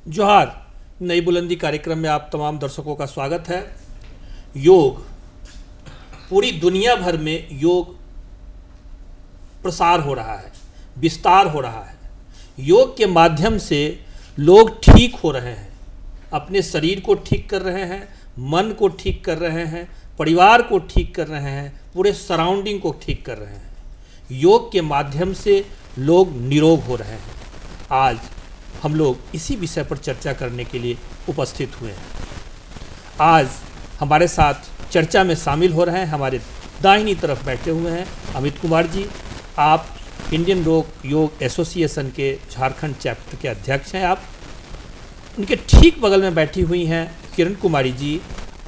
जोहार। नई बुलंदी कार्यक्रम में आप तमाम दर्शकों का स्वागत है। योग, पूरी दुनिया भर में योग प्रसार हो रहा है, विस्तार हो रहा है। योग के माध्यम से लोग ठीक हो रहे हैं, अपने शरीर को ठीक कर रहे हैं, मन को ठीक कर रहे हैं, परिवार को ठीक कर रहे हैं, पूरे सराउंडिंग को ठीक कर रहे हैं। योग के माध्यम से लोग निरोग हो रहे हैं। आज हम लोग इसी विषय पर चर्चा करने के लिए उपस्थित हुए हैं। आज हमारे साथ चर्चा में शामिल हो रहे हैं, हमारे दाहिनी तरफ बैठे हुए हैं अमित कुमार जी। आप इंडियन योग एसोसिएशन के झारखंड चैप्टर के अध्यक्ष हैं। आप उनके ठीक बगल में बैठी हुई हैं किरण कुमारी जी।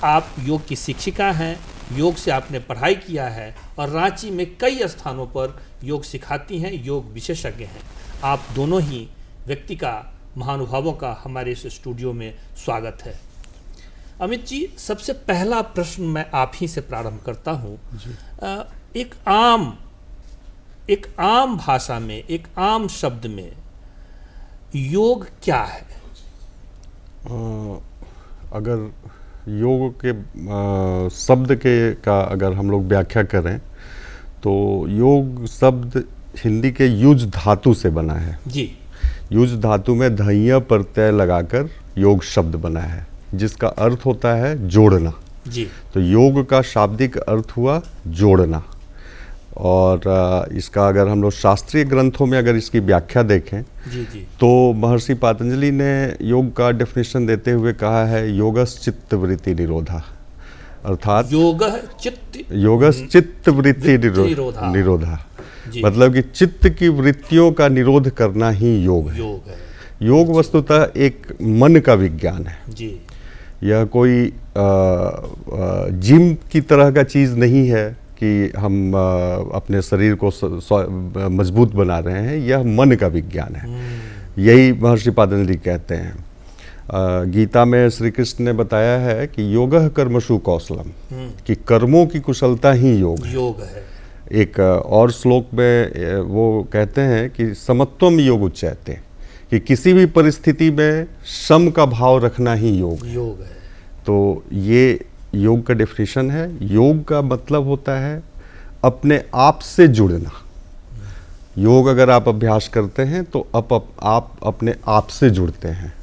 आप योग की शिक्षिका हैं, योग से आपने पढ़ाई किया है और रांची में कई स्थानों पर योग सिखाती हैं, योग विशेषज्ञ हैं। आप दोनों ही व्यक्ति का, महानुभावों का हमारे इस स्टूडियो में स्वागत है। अमित जी, सबसे पहला प्रश्न मैं आप ही से प्रारंभ करता हूँ। एक आम भाषा में, एक आम शब्द में योग क्या है? अगर योग के शब्द का अगर हम लोग व्याख्या करें तो योग शब्द हिंदी के युज धातु से बना है जी। युज धातु में धैया प्रत्यय लगाकर योग शब्द बना है, जिसका अर्थ होता है जोड़ना जी। तो योग का शाब्दिक अर्थ हुआ जोड़ना। और इसका अगर हम लोग शास्त्रीय ग्रंथों में अगर इसकी व्याख्या देखें जी जी, तो महर्षि पतंजलि ने योग का डेफिनेशन देते हुए कहा है योगस चित्त वृत्ति निरोधा, अर्थात योगस चित्त वृत्ति निरोधा, मतलब कि चित्त की वृत्तियों का निरोध करना ही योग है। योग वस्तुतः एक मन का विज्ञान है जी। यह कोई जिम की तरह का चीज़ नहीं है कि हम अपने शरीर को मजबूत बना रहे हैं। यह मन का विज्ञान है, यही महर्षि पतंजलि कहते हैं। गीता में श्री कृष्ण ने बताया है कि योगः कर्मसु कौशलम, कि कर्मों की कुशलता ही योग है। एक और श्लोक में वो कहते हैं कि समत्वम योग उच्चैते, कि किसी भी परिस्थिति में सम का भाव रखना ही योग है। तो ये योग का डेफिनेशन है। योग का मतलब होता है अपने आप से जुड़ना। योग अगर आप अभ्यास करते हैं तो आप अपने आप से जुड़ते हैं,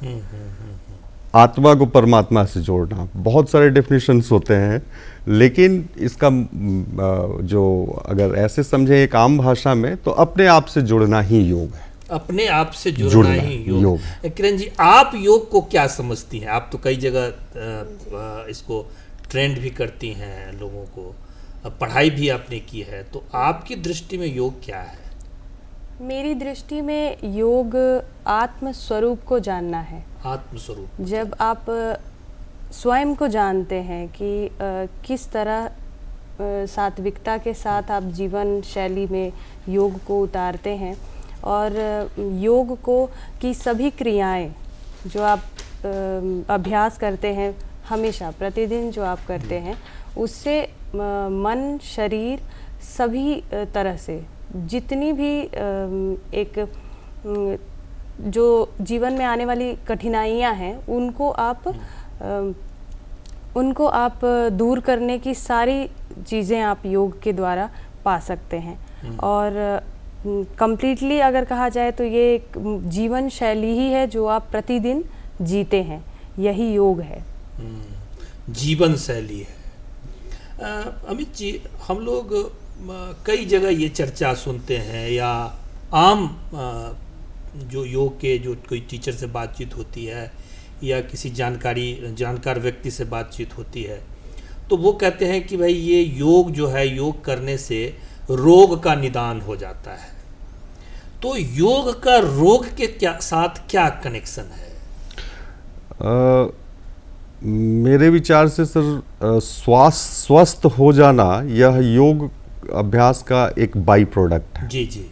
आत्मा को परमात्मा से जोड़ना। बहुत सारे डेफिनेशंस होते हैं, लेकिन इसका जो अगर ऐसे समझे एक आम भाषा में तो अपने आप से जुड़ना ही योग है। अपने आप से जुड़ना ही योग। किरण जी, आप योग को क्या समझती हैं? आप तो कई जगह इसको ट्रेंड भी करती हैं, लोगों को पढ़ाई भी आपने की है, तो आपकी दृष्टि में योग क्या है? मेरी दृष्टि में योग आत्म स्वरूप को जानना है। आत्म स्वरूप, जब आप स्वयं को जानते हैं कि किस तरह सात्विकता के साथ आप जीवन शैली में योग को उतारते हैं, और योग को की सभी क्रियाएं जो आप अभ्यास करते हैं, हमेशा प्रतिदिन जो आप करते हैं, उससे मन, शरीर, सभी तरह से जितनी भी एक जो जीवन में आने वाली कठिनाइयां हैं उनको आप दूर करने की सारी चीज़ें आप योग के द्वारा पा सकते हैं। और कंप्लीटली अगर कहा जाए तो ये एक जीवन शैली ही है जो आप प्रतिदिन जीते हैं, यही योग है। जीवन शैली है। अमित जी, हम लोग कई जगह ये चर्चा सुनते हैं, या आम जो योग के जो कोई टीचर से बातचीत होती है या किसी जानकार व्यक्ति से बातचीत होती है, तो वो कहते हैं कि भाई ये योग जो है, योग करने से रोग का निदान हो जाता है। तो योग का रोग के साथ क्या कनेक्शन है? मेरे विचार से सर, स्वस्थ हो जाना यह योग अभ्यास का एक बाई प्रोडक्ट है। जी जी।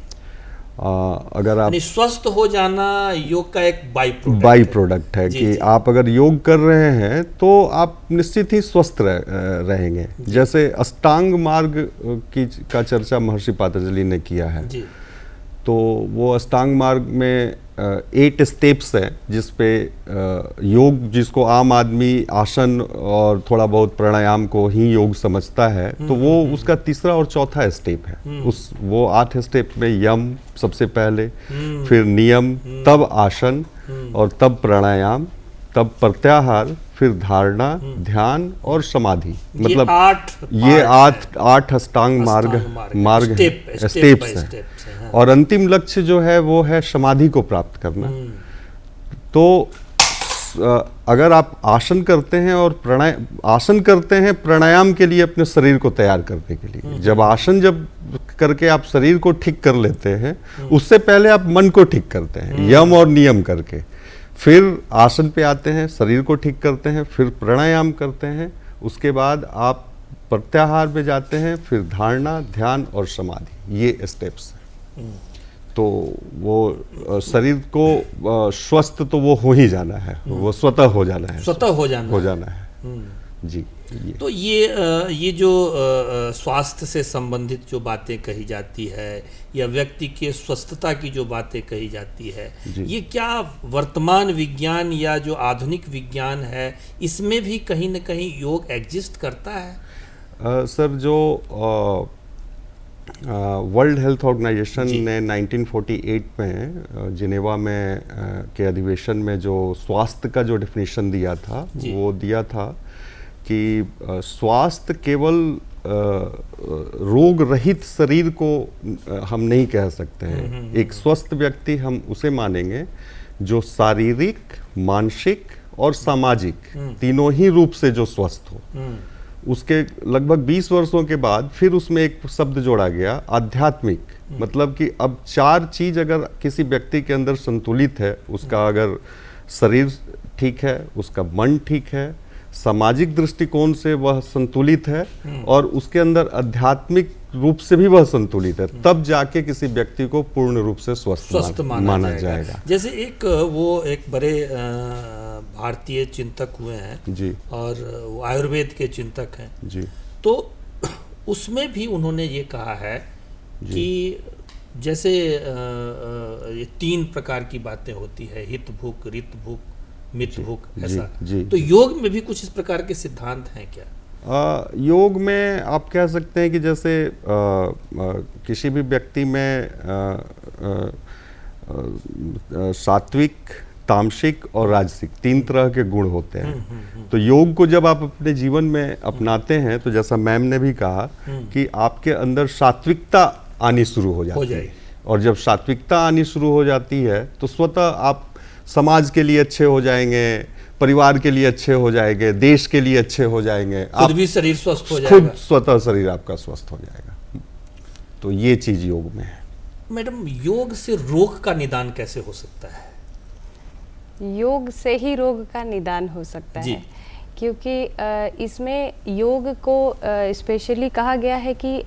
अगर आप स्वस्थ हो जाना योग का एक बाई प्रोडक्ट है कि आप अगर योग कर रहे हैं तो आप निश्चित ही स्वस्थ रहेंगे। जैसे अष्टांग मार्ग का चर्चा महर्षि पतंजलि ने किया है। तो वो अष्टांग मार्ग में 8 स्टेप्स हैं जिसपे योग, जिसको आम आदमी आसन और थोड़ा बहुत प्राणायाम को ही योग समझता है, तो वो उसका तीसरा और चौथा स्टेप है। वो 8 स्टेप में यम सबसे पहले, फिर नियम, तब आसन और तब प्राणायाम, तब प्रत्याहार, फिर धारणा, ध्यान और समाधि। मतलब ये आठ अष्टांग मार्ग स्टेप्स हैं। और अंतिम लक्ष्य जो है वो है समाधि को प्राप्त करना। तो अगर आप आसन करते हैं और आसन करते हैं प्राणायाम के लिए अपने शरीर को तैयार करने के लिए, जब आसन करके आप शरीर को ठीक कर लेते हैं, उससे पहले आप मन को ठीक करते हैं यम और नियम करके, फिर आसन पे आते हैं, शरीर को ठीक करते हैं, फिर प्राणायाम करते हैं, उसके बाद आप प्रत्याहार में जाते हैं, फिर धारणा, ध्यान और समाधि। ये स्टेप्स हैं। तो वो शरीर को स्वस्थ तो वो हो ही जाना है, वो स्वतः हो जाना है, स्वतः हो जाना है। जी। तो ये जो स्वास्थ्य से संबंधित जो बातें कही जाती है या व्यक्ति के स्वस्थता की जो बातें कही जाती है, ये क्या वर्तमान विज्ञान या जो आधुनिक विज्ञान है इसमें भी कहीं न कहीं योग एग्जिस्ट करता है? सर, जो वर्ल्ड हेल्थ ऑर्गेनाइजेशन ने 1948 में जिनेवा में के अधिवेशन में जो स्वास्थ्य का जो डेफिनेशन दिया था, वो दिया था कि स्वास्थ्य केवल रोग रहित शरीर को हम नहीं कह सकते हैं। एक स्वस्थ व्यक्ति हम उसे मानेंगे जो शारीरिक, मानसिक और सामाजिक तीनों ही रूप से जो स्वस्थ हो। उसके लगभग 20 वर्षों के बाद फिर उसमें एक शब्द जोड़ा गया, आध्यात्मिक। मतलब कि अब 4 चीज अगर किसी व्यक्ति के अंदर संतुलित है, उसका अगर शरीर ठीक है, उसका मन ठीक है, सामाजिक दृष्टिकोण से वह संतुलित है और उसके अंदर आध्यात्मिक रूप से भी वह संतुलित है, तब जाके किसी व्यक्ति को पूर्ण रूप से स्वस्थ माना जाएगा। जैसे एक बड़े भारतीय चिंतक हुए हैं जी, और वो आयुर्वेद के चिंतक हैं जी। तो उसमें भी उन्होंने ये कहा है कि जैसे ये 3 प्रकार की बातें होती है, हित भूख, रित भूख, मित भूख, ऐसा। तो योग में भी कुछ इस प्रकार के सिद्धांत हैं क्या? योग में आप कह सकते हैं कि जैसे किसी भी व्यक्ति में सात्विक, तामसिक और राजसिक 3 तरह के गुण होते हैं। तो योग को जब आप अपने जीवन में अपनाते हैं, तो जैसा मैम ने भी कहा कि आपके अंदर सात्विकता आनी शुरू हो जाती है, और जब सात्विकता आनी शुरू हो जाती है तो स्वतः आप समाज के लिए अच्छे हो जाएंगे, परिवार के लिए अच्छे हो जाएंगे, देश के लिए अच्छे हो जाएंगे, खुद भी शरीर स्वस्थ हो जाएगा, खुद स्वतः शरीर आपका स्वस्थ हो जाएगा। तो ये चीज योग में है। मैडम, योग से रोग का निदान कैसे हो सकता है? योग से ही रोग का निदान हो सकता है, क्योंकि इसमें योग को स्पेशली कहा गया है कि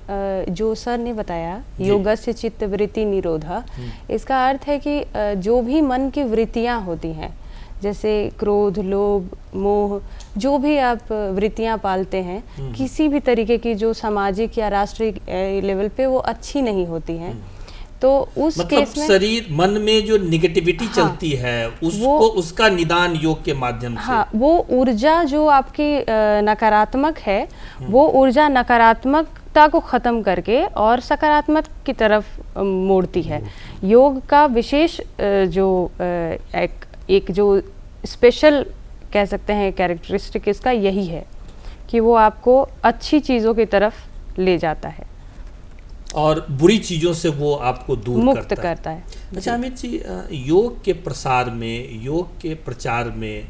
जो सर ने बताया, योगस्य चित्त वृत्ति निरोधा, इसका अर्थ है कि जो भी मन की वृत्तियां होती हैं, जैसे क्रोध, लोभ, मोह, जो भी आप वृत्तियां पालते हैं, किसी भी तरीके की जो सामाजिक या राष्ट्रीय लेवल पे वो अच्छी नहीं होती हैं, तो उस केस में शरीर, मन में जो निगेटिविटी चलती है, उसको, उसका निदान योग के माध्यम से, वो ऊर्जा जो आपकी नकारात्मक है, वो ऊर्जा नकारात्मकता को खत्म करके और सकारात्मक की तरफ मोड़ती है। योग का विशेष जो एक जो स्पेशल कह सकते हैं कैरेक्टरिस्टिक इसका यही है कि वो आपको अच्छी चीज़ों की तरफ ले जाता है और बुरी चीज़ों से वो आपको दूर मुक्त करता है। अच्छा अमित जी, योग के प्रसार में, योग के प्रचार में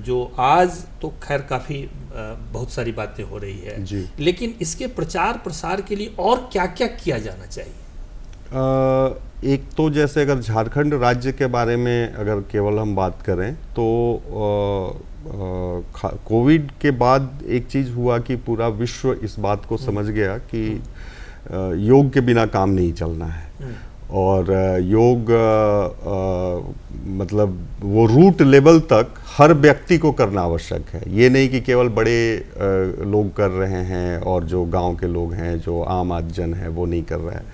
जो आज तो खैर काफ़ी बहुत सारी बातें हो रही है जी, लेकिन इसके प्रचार प्रसार के लिए और क्या क्या किया जाना चाहिए? एक तो जैसे अगर झारखंड राज्य के बारे में अगर केवल हम बात करें तो कोविड के बाद एक चीज़ हुआ कि पूरा विश्व इस बात को समझ गया कि योग के बिना काम नहीं चलना है, और योग मतलब वो रूट लेवल तक हर व्यक्ति को करना आवश्यक है। ये नहीं कि केवल बड़े लोग कर रहे हैं और जो गांव के लोग हैं, जो आम आदजन है, वो नहीं कर रहे हैं।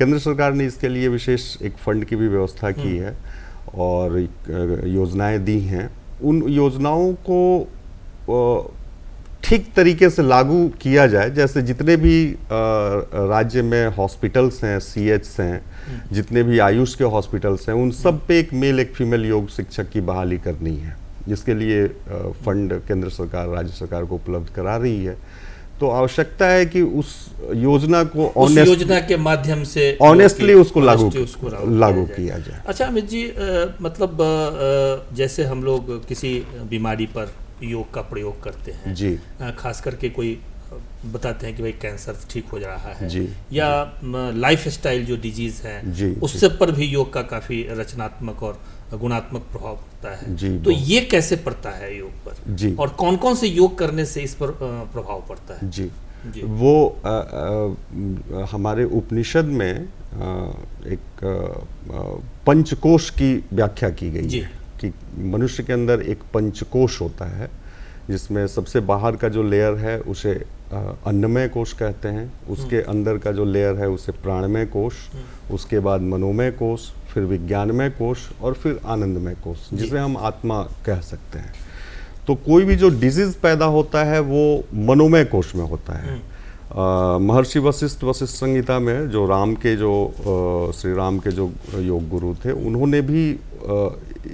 केंद्र सरकार ने इसके लिए विशेष एक फंड की भी व्यवस्था की है और योजनाएं दी हैं। उन योजनाओं को ठीक तरीके से लागू किया जाए, जैसे जितने भी राज्य में हॉस्पिटल्स हैं, CH हैं, जितने भी आयुष के हॉस्पिटल्स हैं, उन सब पे एक मेल एक फीमेल योग शिक्षक की बहाली करनी है, जिसके लिए फंड केंद्र सरकार राज्य सरकार को उपलब्ध करा रही है। तो आवश्यकता है कि उस योजना को योजना के माध्यम से ऑनेस्टली उसको लागू किया जाए। अच्छा अमित जी, मतलब जैसे हम लोग किसी बीमारी पर योग का प्रयोग करते हैं जी, खास करके कोई बताते हैं कि भाई कैंसर ठीक हो रहा है जी, या लाइफ स्टाइल जो डिजीज है जी, उससे पर भी योग का काफी रचनात्मक और गुणात्मक प्रभाव पड़ता है जी, तो ये कैसे पड़ता है योग पर जी, और कौन कौन से योग करने से इस पर प्रभाव पड़ता है? जी, जी। वो हमारे उपनिषद में एक पंचकोश की व्याख्या की गई है कि मनुष्य के अंदर एक पंचकोश होता है, जिसमें सबसे बाहर का जो लेयर है उसे अन्नमय कोश कहते हैं, उसके अंदर का जो लेयर है उसे प्राणमय कोश, उसके बाद मनोमय कोश, फिर विज्ञानमय कोश और फिर आनंदमय कोश, जिसे हम आत्मा कह सकते हैं। तो कोई भी जो डिजीज पैदा होता है वो मनोमय कोश में होता है। महर्षि वशिष्ठ संहिता में जो श्री राम के जो योग गुरु थे, उन्होंने भी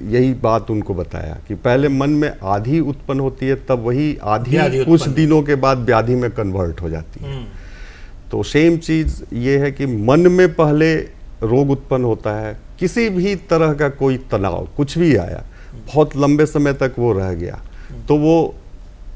यही बात उनको बताया कि पहले मन में आधि उत्पन्न होती है, तब वही आधि कुछ दिनों के बाद व्याधि में कन्वर्ट हो जाती है। तो सेम चीज ये है कि मन में पहले रोग उत्पन्न होता है, किसी भी तरह का कोई तनाव कुछ भी आया, बहुत लंबे समय तक वो रह गया, तो वो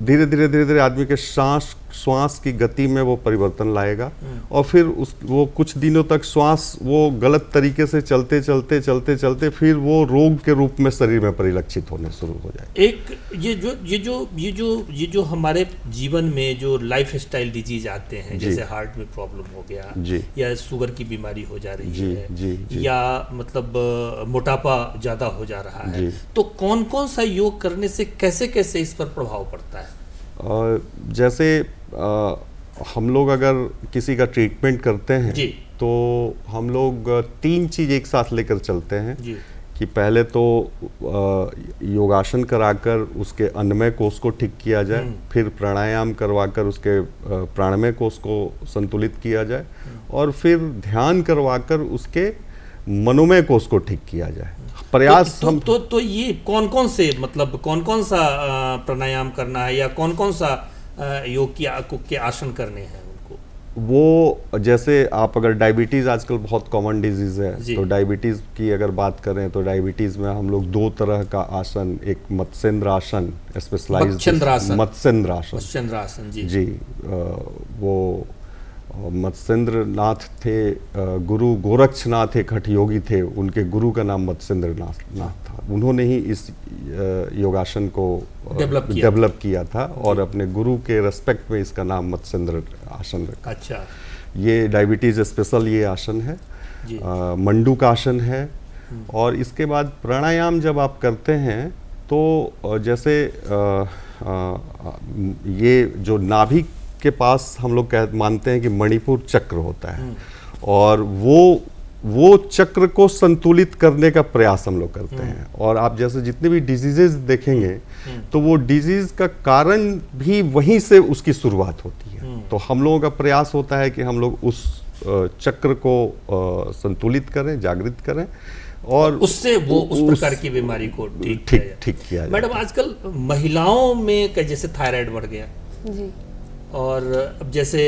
धीरे धीरे आदमी के श्वास की गति में वो परिवर्तन लाएगा और फिर वो कुछ दिनों तक श्वास वो गलत तरीके से चलते फिर वो रोग के रूप में शरीर में परिलक्षित होने शुरू हो जाए। एक ये जो हमारे जीवन में जो लाइफ स्टाइल डिजीज आते हैं, जैसे हार्ट में प्रॉब्लम हो गया या शुगर की बीमारी हो जा रही है या मतलब मोटापा ज्यादा हो जा रहा है, तो कौन कौन सा योग करने से कैसे कैसे इस पर प्रभाव पड़ता है? जैसे हम लोग अगर किसी का ट्रीटमेंट करते हैं तो हम लोग 3 चीज़ एक साथ लेकर चलते हैं कि पहले तो योगासन कराकर उसके अन्नमय कोश को ठीक किया जाए, फिर प्राणायाम करवाकर उसके प्राणमय कोश को संतुलित किया जाए और फिर ध्यान करवाकर उसके मनोमय कोश को ठीक किया जाए। प्रयास तो ये कौन कौन से मतलब कौन कौन सा प्राणायाम करना है या कौन कौन सा योग के आसन करने हैं उनको? वो जैसे आप अगर डायबिटीज आजकल बहुत कॉमन डिजीज है, तो डायबिटीज की अगर बात करें तो डायबिटीज में हम लोग 2 तरह का आसन, एक मत्स्येंद्र आसन, स्पेशलाइज्ड मत्स्येंद्र आसन जी, वो मत्स्येंद्र नाथ थे, गुरु गोरक्षनाथ एक हठ योगी थे, उनके गुरु का नाम मत्स्येंद्र नाथ था। उन्होंने ही इस योगासन को डेवलप किया था और अपने गुरु के रेस्पेक्ट में इसका नाम मत्स्येंद्र आसन रखा। अच्छा, ये डायबिटीज स्पेशल ये आसन है, मंडूक आसन है। और इसके बाद प्राणायाम जब आप करते हैं तो जैसे ये जो नाभि के पास हम लोग मानते हैं कि मणिपुर चक्र होता है और वो चक्र को संतुलित करने का प्रयास हम लोग करते हैं। और आप जैसे जितने भी डिजीजेस देखेंगे तो वो डिजीज का कारण भी वहीं से उसकी शुरुआत होती है। तो हम लोगों का प्रयास होता है कि हम लोग उस चक्र को संतुलित करें, जागृत करें और उससे वो उस प्रकार की बीमारी को ठीक किया। मैडम, आजकल महिलाओं में जैसे थायराइड बढ़ गया जी, और अब जैसे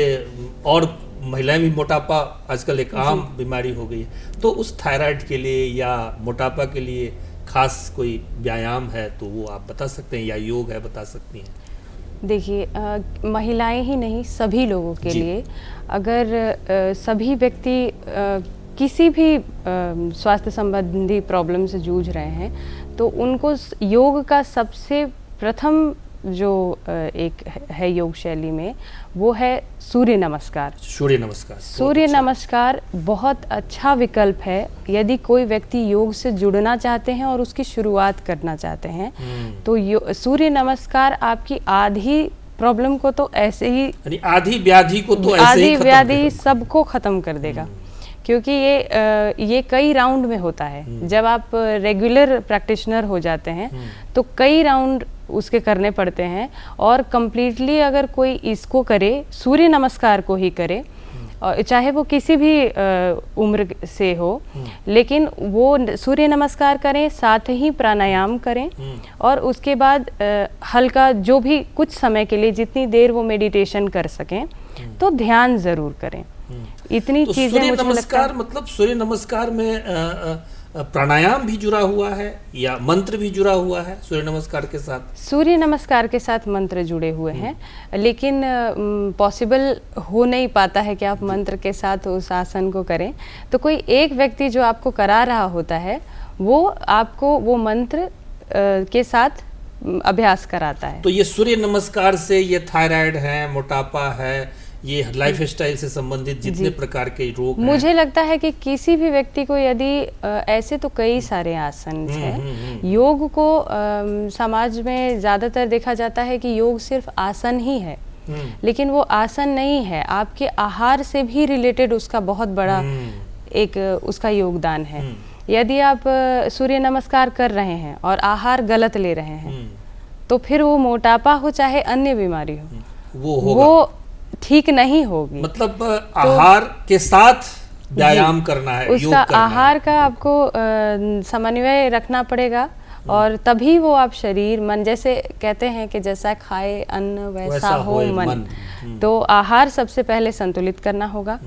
और महिलाएं भी मोटापा आजकल एक आम बीमारी हो गई है, तो उस थायराइड के लिए या मोटापा के लिए खास कोई व्यायाम है तो वो आप बता सकते हैं या योग है बता सकती हैं? देखिए, महिलाएं ही नहीं सभी लोगों के लिए अगर सभी व्यक्ति किसी भी स्वास्थ्य संबंधी प्रॉब्लम से जूझ रहे हैं तो उनको योग का सबसे प्रथम जो एक है योग शैली में वो है सूर्य नमस्कार। सूर्य नमस्कार बहुत अच्छा विकल्प है यदि कोई व्यक्ति योग से जुड़ना चाहते हैं और उसकी शुरुआत करना चाहते हैं तो सूर्य नमस्कार आपकी आधी प्रॉब्लम को तो ऐसे ही आधी व्याधि को तो ऐसे ही व्याधि सबको खत्म कर देगा। क्योंकि ये कई राउंड में होता है। जब आप रेगुलर प्रैक्टिशनर हो जाते हैं तो कई राउंड उसके करने पड़ते हैं, और कंप्लीटली अगर कोई इसको करे, सूर्य नमस्कार को ही करे, और चाहे वो किसी भी उम्र से हो, लेकिन वो सूर्य नमस्कार करें, साथ ही प्राणायाम करें, और उसके बाद हल्का जो भी कुछ समय के लिए जितनी देर वो मेडिटेशन कर सकें तो ध्यान जरूर करें। इतनी तो चीजें सूर्य मुझे लगता नमस्कार है। मतलब सूर्य नमस्कार में प्राणायाम भी जुड़ा हुआ है या मंत्र भी जुड़ा हुआ है सूर्य नमस्कार के साथ? सूर्य नमस्कार के साथ मंत्र जुड़े हुए हैं, लेकिन पॉसिबल हो नहीं पाता है कि आप मंत्र के साथ उस आसन को करें। तो कोई एक व्यक्ति जो आपको करा रहा होता है वो आपको वो मंत्र के साथ अभ्यास कराता है। तो ये सूर्य नमस्कार से ये थायराइड है, मोटापा है, ये लाइफ स्टाइल से संबंधित जितने प्रकार के रोग हैं, मुझे लगता है कि किसी भी व्यक्ति को यदि ऐसे तो कई सारे आसन हैं। योग को समाज में ज़्यादातर देखा जाता है कि योग सिर्फ आसन ही है, लेकिन वो आसन नहीं है, आपके आहार से भी रिलेटेड उसका बहुत बड़ा एक उसका योगदान है। यदि आप सूर्य नमस्कार कर रहे हैं और आहार गलत ले रहे हैं तो फिर वो मोटापा हो चाहे अन्य बीमारी हो वो होगा, वो ठीक नहीं होगी। मतलब आहार के साथ व्यायाम करना है, योग उसका करना आहार है। का आपको समन्वय रखना पड़ेगा, और तभी वो आप शरीर मन, जैसे कहते हैं कि जैसा खाए अन्न वैसा हो मन। तो आहार सबसे पहले संतुलित करना होगा।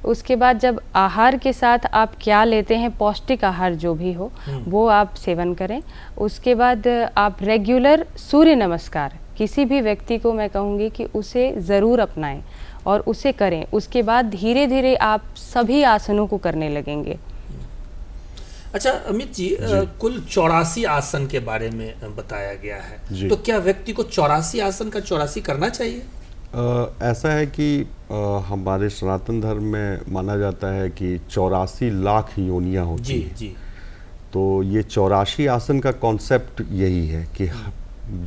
उसके बाद जब आहार के साथ आप क्या लेते हैं, पौष्टिक आहार जो भी हो वो आप सेवन करें। उसके बाद आप रेगुलर सूर्य नमस्कार, किसी भी व्यक्ति को मैं कहूँगी कि उसे ज़रूर अपनाएं और उसे करें। उसके बाद धीरे धीरे आप सभी आसनों को करने लगेंगे। अच्छा अमित जी, कुल 84 आसन के बारे में बताया गया है, तो क्या व्यक्ति को 84 आसन का 84 करना चाहिए? ऐसा है कि हमारे सनातन धर्म में माना जाता है कि 84 लाख योनियां होती हैं। जी। तो ये 84 आसन का कॉन्सेप्ट यही है कि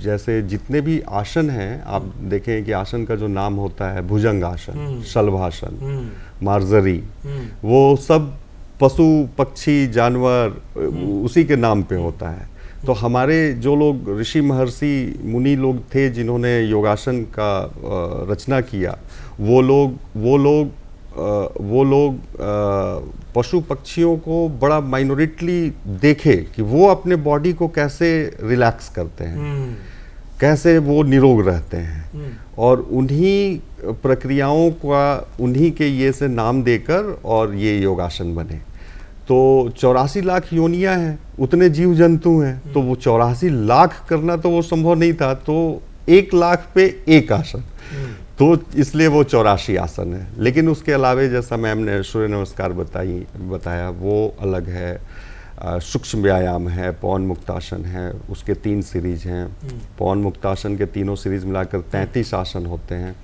जैसे जितने भी आसन हैं, आप देखें कि आसन का जो नाम होता है भुजंग आसन, शलभासन, मार्जरी, वो सब पशु पक्षी जानवर उसी के नाम पे होता है। तो हमारे जो लोग ऋषि महर्षि मुनि लोग थे जिन्होंने योगासन का रचना किया, वो लोग पशु पक्षियों को बड़ा माइनॉरिटली देखे कि वो अपने बॉडी को कैसे रिलैक्स करते हैं, कैसे वो निरोग रहते हैं, और उन्हीं प्रक्रियाओं का उन्हीं के ये से नाम देकर और ये योगासन बने। तो 84 लाख योनियां हैं, उतने जीव जंतु हैं, तो वो 84 लाख करना तो वो संभव नहीं था। तो 1 लाख पे एक आसन, तो इसलिए वो 84 आसन है। लेकिन उसके अलावे जैसा मैम ने सूर्य नमस्कार बताया वो अलग है, सूक्ष्म व्यायाम है, पवन मुक्तासन है, उसके 3 सीरीज हैं। पवन मुक्तासन के तीनों सीरीज मिलाकर 33 आसन होते हैं।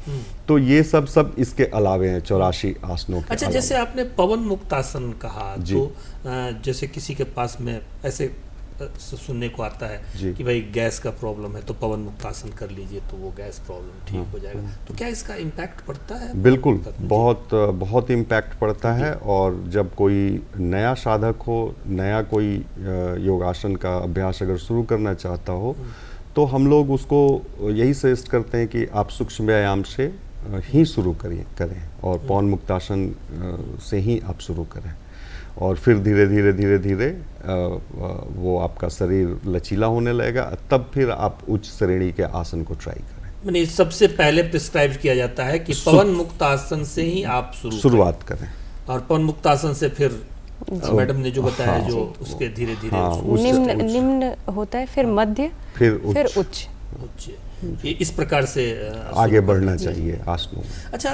तो ये सब इसके अलावे हैं 84 आसनों के। अच्छा, जैसे आपने पवन मुक्तासन कहा, तो जैसे किसी के पास में ऐसे सुनने को आता है कि भाई गैस का प्रॉब्लम है तो पवन मुक्तासन कर लीजिए तो वो गैस प्रॉब्लम ठीक हो जाएगा, तो क्या इसका इम्पैक्ट पड़ता है? बिल्कुल, बहुत इम्पैक्ट पड़ता है। और जब कोई नया साधक हो, नया कोई योगासन का अभ्यास अगर शुरू करना चाहता हो, तो हम लोग उसको यही सजेस्ट करते हैं कि आप सूक्ष्म व्यायाम से ही शुरू करें और पवन मुक्तासन से ही आप शुरू करें, और फिर धीरे धीरे वो आपका शरीर लचीला होने लगेगा, तब फिर आप उच्च श्रेणी के आसन को ट्राई करें। मैंने सबसे पहले प्रिस्क्राइब किया जाता है कि पवन मुक्तासन से ही आप शुरुआत करें, और पवन मुक्तासन से फिर मैडम ने जो बताया, जो उसके धीरे धीरे निम्न होता है, फिर मध्य, फिर उच्च। ये इस प्रकार से आगे बढ़ना चाहिए आसनों में। अच्छा,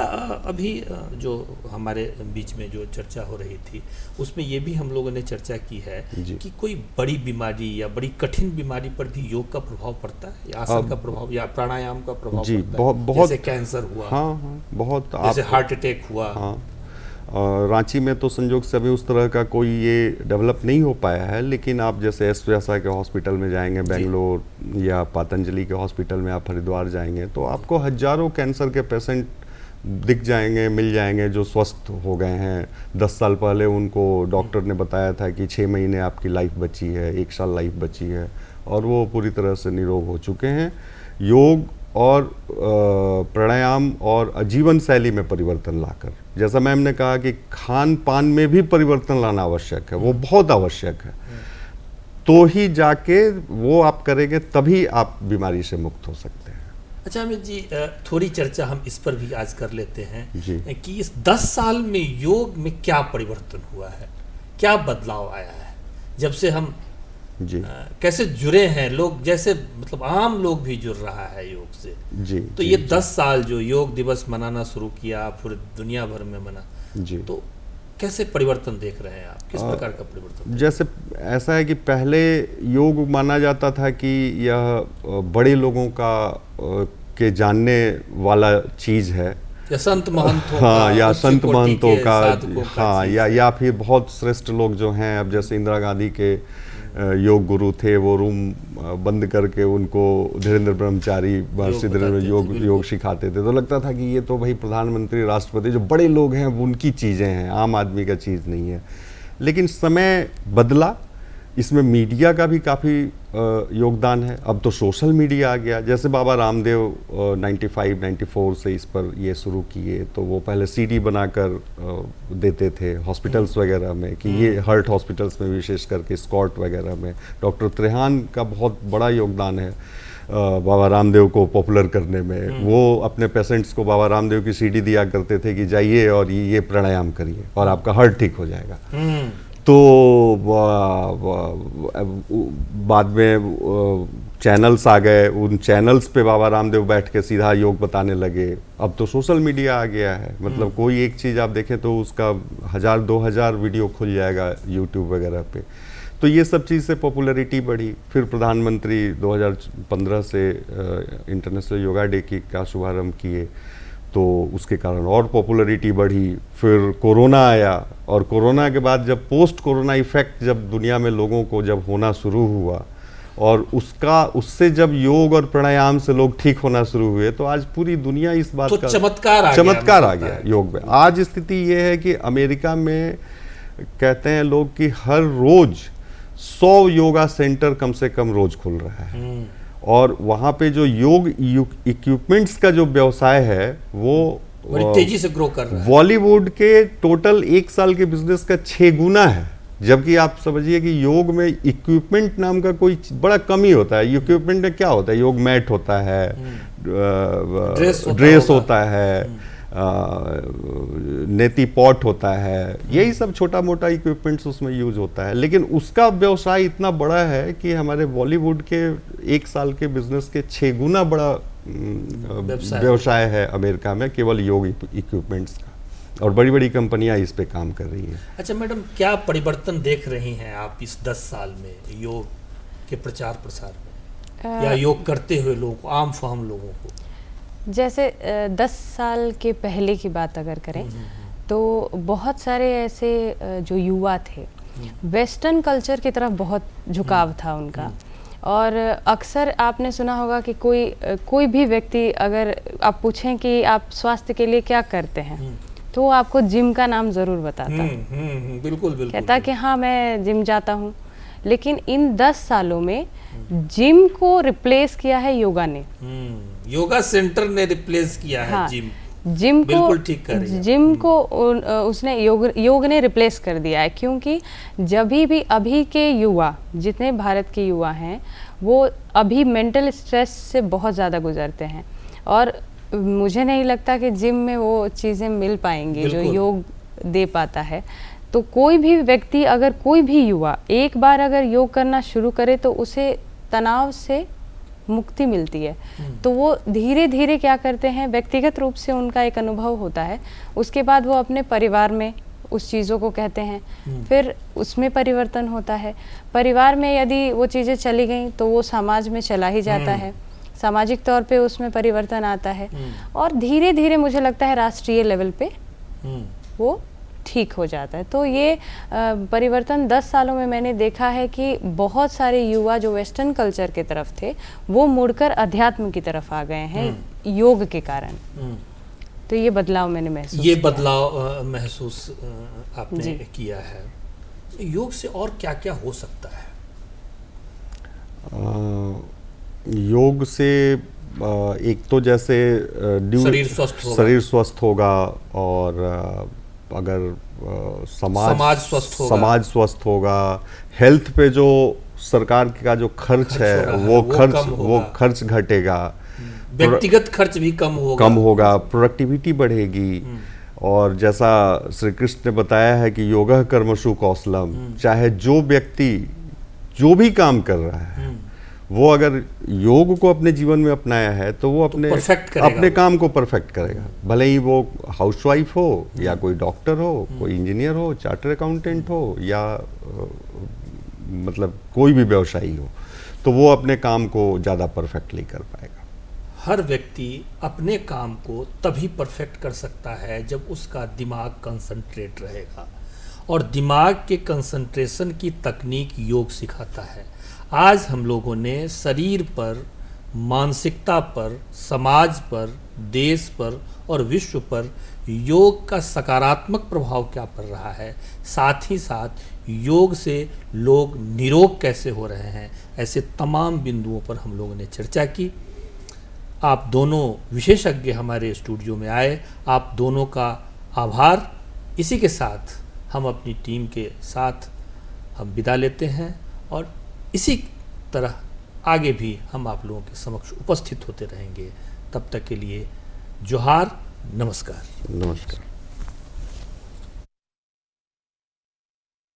अभी जो हमारे बीच में जो चर्चा हो रही थी उसमें ये भी हम लोगों ने चर्चा की है कि कोई बड़ी बीमारी या बड़ी कठिन बीमारी पर भी योग का प्रभाव पड़ता है, या आसन का प्रभाव या प्राणायाम का प्रभाव पड़ता है? बहुत, जैसे कैंसर हुआ, बहुत, जैसे हार्ट अटैक हुआ। रांची में तो संयोग से अभी उस तरह का कोई ये डेवलप नहीं हो पाया है, लेकिन आप जैसे एसव्यासा के हॉस्पिटल में जाएंगे बेंगलोर, या पतंजलि के हॉस्पिटल में आप हरिद्वार जाएंगे, तो आपको हजारों कैंसर के पेशेंट दिख जाएंगे, मिल जाएंगे, जो स्वस्थ हो गए हैं। 10 साल पहले उनको डॉक्टर ने बताया था कि 6 महीने आपकी लाइफ बची है, 1 साल लाइफ बची है, और वो पूरी तरह से निरोग हो चुके हैं। योग और प्राणायाम और जीवन शैली में परिवर्तन लाकर, जैसा मैम ने कहा कि खान पान में भी परिवर्तन लाना आवश्यक है, वो बहुत आवश्यक है, तो ही जाके वो आप करेंगे, तभी आप बीमारी से मुक्त हो सकते हैं। अच्छा अमित जी, थोड़ी चर्चा हम इस पर भी आज कर लेते हैं जी। कि इस 10 साल में योग में क्या परिवर्तन हुआ है, क्या बदलाव आया है, जब से हम जी कैसे जुड़े हैं लोग, जैसे मतलब आम लोग भी जुड़ रहा है योग से। जी तो ये 10 साल जो योग दिवस मनाना शुरू किया, पूरे दुनिया भर में मना, जी, तो कैसे परिवर्तन देख रहे हैं आप, किस प्रकार का परिवर्तन? जैसे ऐसा है कि पहले योग माना जाता था कि यह बड़े लोगों का के जानने वाला चीज है, या संत महंतों हाँ, का, या उच्च संत कोटि महंतों के का, साधकों का हाँ, चीज या फिर बहुत श्रेष्ठ लोग जो हैं, अब जैसे इंदिरा गांधी के योग गुरु थे, वो रूम बंद करके उनको धीरेन्द्र ब्रह्मचारी, महर्षि धीरेन्द्र योग सिखाते थे, तो लगता था कि ये तो भाई प्रधानमंत्री, राष्ट्रपति, जो बड़े लोग हैं उनकी चीज़ें हैं, आम आदमी का चीज़ नहीं है। लेकिन समय बदला, इसमें मीडिया का भी काफ़ी योगदान है। अब तो सोशल मीडिया आ गया, जैसे बाबा रामदेव 95-94 से इस पर ये शुरू किए, तो वो पहले सीडी बनाकर देते थे हॉस्पिटल्स वगैरह में, कि ये हार्ट हॉस्पिटल्स में, विशेष करके स्कॉट वगैरह में डॉक्टर त्रेहान का बहुत बड़ा योगदान है बाबा रामदेव को पॉपुलर करने में। वो अपने पेशेंट्स को बाबा रामदेव की सीडी दिया करते थे कि जाइए और ये प्राणायाम करिए और आपका हार्ट ठीक हो जाएगा। तो बाद में चैनल्स आ गए, उन चैनल्स पे बाबा रामदेव बैठ के सीधा योग बताने लगे। अब तो सोशल मीडिया आ गया है, मतलब कोई एक चीज़ आप देखें तो उसका 1000-2000 वीडियो खुल जाएगा यूट्यूब वगैरह पे। तो ये सब चीज़ से पॉपुलैरिटी बढ़ी। फिर प्रधानमंत्री 2015 से इंटरनेशनल योगा डे का शुभारंभ किए, तो उसके कारण और पॉपुलैरिटी बढ़ी। फिर कोरोना आया, और कोरोना के बाद जब पोस्ट कोरोना इफेक्ट जब दुनिया में लोगों को जब होना शुरू हुआ, और उससे जब योग और प्राणायाम से लोग ठीक होना शुरू हुए, तो आज पूरी दुनिया इस बात तो का चमत्कार आ गया योग में। आज स्थिति ये है कि अमेरिका में कहते हैं लोग कि हर रोज 100 योगा सेंटर कम से कम रोज खुल रहा है, और वहाँ पे जो योग इक्विपमेंट्स का जो व्यवसाय है वो बड़ी तेजी से ग्रो कर रहा है। बॉलीवुड के टोटल 1 साल के बिजनेस का 6 गुना है। जबकि आप समझिए कि योग में इक्विपमेंट नाम का कोई बड़ा कम ही होता है। इक्विपमेंट में क्या होता है? योग मैट होता है, ड्रेस होता है, नेति पॉट होता है, यही सब छोटा मोटा इक्विपमेंट्स उसमें यूज होता है। लेकिन उसका व्यवसाय इतना बड़ा है कि हमारे बॉलीवुड के 1 साल के बिजनेस के 6 गुना बड़ा व्यवसाय है अमेरिका में, केवल योग इक्विपमेंट्स का, और बड़ी बड़ी कंपनियां इस पे काम कर रही हैं। अच्छा मैडम, क्या परिवर्तन देख रही हैं आप इस 10 साल में योग के प्रचार प्रसार में, या योग करते हुए लोगों को, आम फाहम लोगों को? जैसे 10 साल के पहले की बात अगर करें तो बहुत सारे ऐसे जो युवा थे, वेस्टर्न कल्चर की तरफ बहुत झुकाव था उनका। और अक्सर आपने सुना होगा कि कोई भी व्यक्ति, अगर आप पूछें कि आप स्वास्थ्य के लिए क्या करते हैं, तो वो आपको जिम का नाम ज़रूर बताता। बिल्कुल। कहता कि हाँ मैं जिम जाता हूँ। लेकिन इन 10 सालों में जिम को रिप्लेस किया है योगा ने। योगा सेंटर ने रिप्लेस किया है। हाँ, जिम को बिल्कुल ठीक कर रही है। जिम को उसने योग ने रिप्लेस कर दिया है, क्योंकि जब भी अभी के युवा, जितने भारत के युवा हैं, वो अभी मेंटल स्ट्रेस से बहुत ज़्यादा गुजरते हैं, और मुझे नहीं लगता कि जिम में वो चीज़ें मिल पाएंगी जो योग दे पाता है। तो कोई भी व्यक्ति, अगर कोई भी युवा एक बार अगर योग करना शुरू करे तो उसे तनाव से मुक्ति मिलती है। तो वो धीरे धीरे क्या करते हैं, व्यक्तिगत रूप से उनका एक अनुभव होता है, उसके बाद वो अपने परिवार में उस चीज़ों को कहते हैं, फिर उसमें परिवर्तन होता है। परिवार में यदि वो चीज़ें चली गई तो वो समाज में चला ही जाता है, सामाजिक तौर पे उसमें परिवर्तन आता है, और धीरे धीरे मुझे लगता है राष्ट्रीय लेवल पे वो ठीक हो जाता है। तो ये परिवर्तन 10 सालों में मैंने देखा है कि बहुत सारे युवा जो वेस्टर्न कल्चर के तरफ थे, वो मुड़कर अध्यात्म की तरफ आ गए हैं योग के कारण। तो ये बदलाव मैंने महसूस ये किया। बदलाव महसूस आपने जी। किया है। योग से और क्या क्या हो सकता है? योग से एक तो जैसे शरीर स्वस्थ होगा और अगर समाज स्वस्थ होगा, हेल्थ पे जो सरकार का जो खर्च है वो खर्च घटेगा, व्यक्तिगत खर्च भी कम होगा, प्रोडक्टिविटी बढ़ेगी। और जैसा श्री कृष्ण ने बताया है कि योगः कर्मसु कौशलम, चाहे जो व्यक्ति जो भी काम कर रहा है वो अगर योग को अपने जीवन में अपनाया है तो वो अपने काम को परफेक्ट करेगा। भले ही वो हाउसवाइफ हो या कोई डॉक्टर हो, कोई इंजीनियर हो, चार्टर्ड अकाउंटेंट हो या मतलब कोई भी व्यवसायी हो, तो वो अपने काम को ज़्यादा परफेक्टली कर पाएगा। हर व्यक्ति अपने काम को तभी परफेक्ट कर सकता है जब उसका दिमाग कंसंट्रेट रहेगा, और दिमाग के कंसंट्रेशन की तकनीक योग सिखाता है। आज हम लोगों ने शरीर पर, मानसिकता पर, समाज पर, देश पर और विश्व पर योग का सकारात्मक प्रभाव क्या पड़ रहा है, साथ ही साथ योग से लोग निरोग कैसे हो रहे हैं, ऐसे तमाम बिंदुओं पर हम लोगों ने चर्चा की। आप दोनों विशेषज्ञ हमारे स्टूडियो में आए, आप दोनों का आभार। इसी के साथ हम अपनी टीम के साथ हम विदा लेते हैं, और इसी तरह आगे भी हम आप लोगों के समक्ष उपस्थित होते रहेंगे। तब तक के लिए जोहार, नमस्कार। नमस्कार।